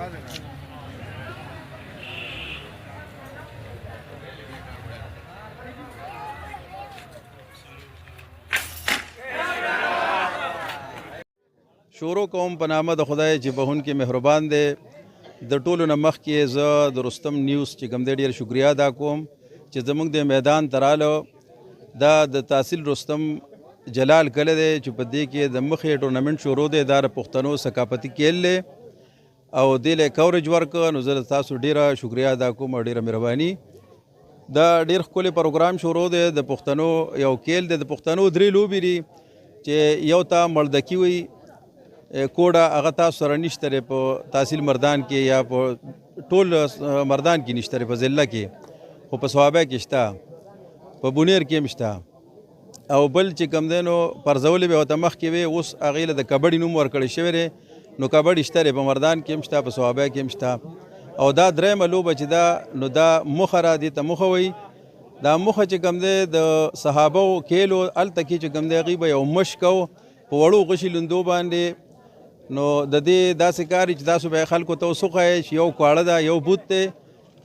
شروع کوم په نامه د خدای چې بهونکي مهربان دی. د ټولو نه مخکې زه د رستم نیوز چې کوم دی ډېر شکریا ادا کوم چې زموږ د میدان ته راله. دا د تحصیل رستم جلال کلی دی چې په دې کې د مخې ټورنمنټ شروع دی. دا د پښتنو ثقافتي کیل دی او دې له کورج ورکړه. نو زه تاسو ډېره شکریا ادا کوم او ډېره مهرباني. دا ډېر ښکلی پروګرام شروع دی. د پښتنو یو کیل دی. د پښتنو درې لوبې دي چې یو ته مړدکي وي کوډه، هغه تاسو سره نشته دی په تحصیل مردان کې یا په ټول مردان کې نشته دی، په ضلع کې خو په صوابه کې شته، په بونیر کې هم شته. او بل چې کوم دی نو پرزولې به ورته مخکې وي، اوس هغې له د کبډي نوم ورکړی شوی دی. نو کبډي شته دی، په مردان کې هم شته، په صوابه کې هم شته. او دا درېیمه لوبه چې ده نو دا مخه را دې ته مخه وایي. دا مخه چې کوم دی د صحابو کیلو هلته کې چې کوم دی هغوی به یو مشک او په وړو غشي لوندو باندې نو د دې داسې کار چې تاسو به خلکو ته اوس وښایئ چې یو کواړه ده، یو بوت دی.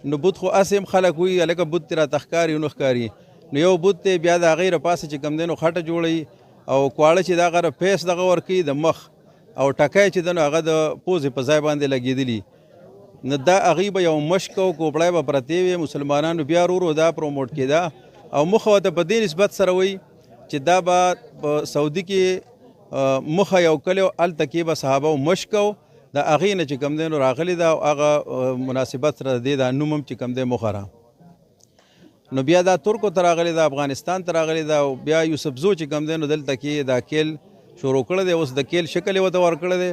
نو بوت خو هسې هم خلک وایي هلکه بوت دې راته ښکاري ونه ښکاري. نو یو بوت دی، بیا د هغې رپاسه چې کوم دی نو خټه جوړوي او کواړه چې د هغه پیس دغه ورکوي د مخ، او ټکی چې دی نو هغه د پوزې په ځای باندې لګېدلي. نو دا هغوی به یو مشک او کوپړی به پرتې وي. مسلمانانو بیا ورو دا پروموټ کېده او مخه ورته په دې نسبت سره وایي چې دا به په سعودي کې مخه یو کلی هلته کې به صحابه مشک او د هغې نه چې کوم دی نو راغلي ده او هغه مناسبت سره د دې دا نوم هم چې کوم دی مخه را. نو بیا دا ترکو ته راغلی ده، افغانستان ته راغلی ده او بیا یوسفزو چې کوم دی نو دلته کې دا کیل شروع کړی دی. اوس د کیل شکل یې ورته ورکړی دی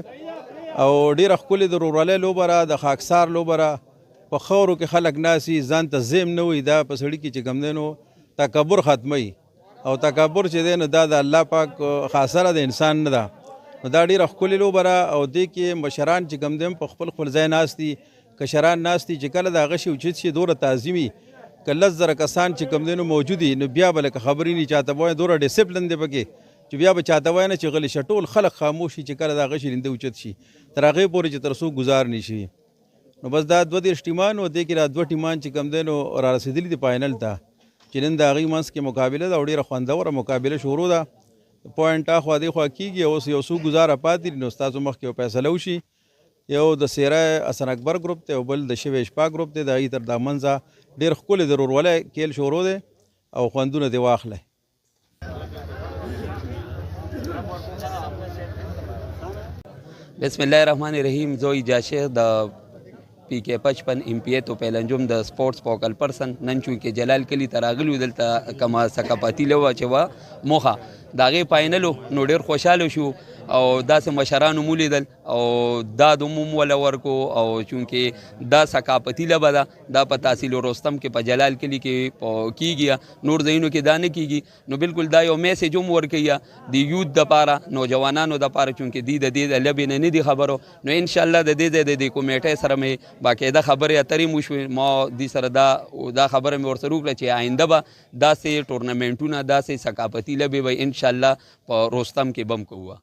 او ډېره ښکلې د ورورولۍ لوبه را، د خاکسار لوبه را. په خاورو کې خلک ناسي، ځان ته زیم نه وي. دا په سړي کې چې کوم دی نو تکبر ختموي او تکبر چې دی نو دا د الله پاک خاصره د انسان نه ده. نو دا ډېره ښکلې لوبه را او دې کې مشران چې کوم دی په خپل خپل ځای ناست دي، کشران ناست دي. چې کله د هغه شي اوچت شي دومره تعظیم وي، که 10,000 کسان چې کوم دی نو موجود دي نو بیا به لکه خبرې نه چاته به وایي، دومره ډسپلن دی پکې چې بیا به چاته وایي نه چې غلی شه. ټول خلک خاموش شي چې کله د هغه شي رنده اوچت شي تر هغې پورې چې تر څو گزار نه شي. نو بس دا 22 ټیمان و، دې کې را 2 ټیمان چې کوم دی نو را رسېدلي دي فاینل ته چې نن د هغوی منځ کې مقابله ده او ډېره خوندوره مقابله شروع ده. پوینټ اخوا دېخوا کېږي. اوس یو څو ګزاره پاتې دي نو ستاسو مخکې یو فیصله وشي. یو د سیره حسن اکبر ګروپ دی او بل د شوی شپا ګروپ دی. د هغوی تر دا منځه ډېر ښکلی د ورورولۍ کیل شروع دی او خوندونه دې واخلئ. بسم الله الرحمن الرحیم. زوی جاشر د PK55 MPA تو پیلنجوم د سپورټس فوکل پرسن نن چونکې جلال کلی ته راغلو دلته کومه ثقافتي لوبه چې وه موخه د هغې فاینلو نو ډېر خوشحاله شو او داسې مشرانو مو لیدل او دا د عموم وله ورکو. او چونکې دا ثقافتي لوبه ده، دا په تحصیل رستم کې په جلال کلي کې کېږي، نور ځایونو کې دا نه کېږي. نو بالکل دا یو میسیج هم ورکوي د یوت دپاره، نوجوانانو دپاره، چونکې دوی د دې د لوبې نه دي خبرو. نو انشاءالله د دې ځای د دې کمیټۍ سره مې باقاعده خبرې اترې مو شوې. ما دوی سره دا خبره مې ورسره وکړه چې آینده به داسې ټورنمنټونه، داسې ثقافتي لوبې به انشاءالله په رستم کې بم کوو.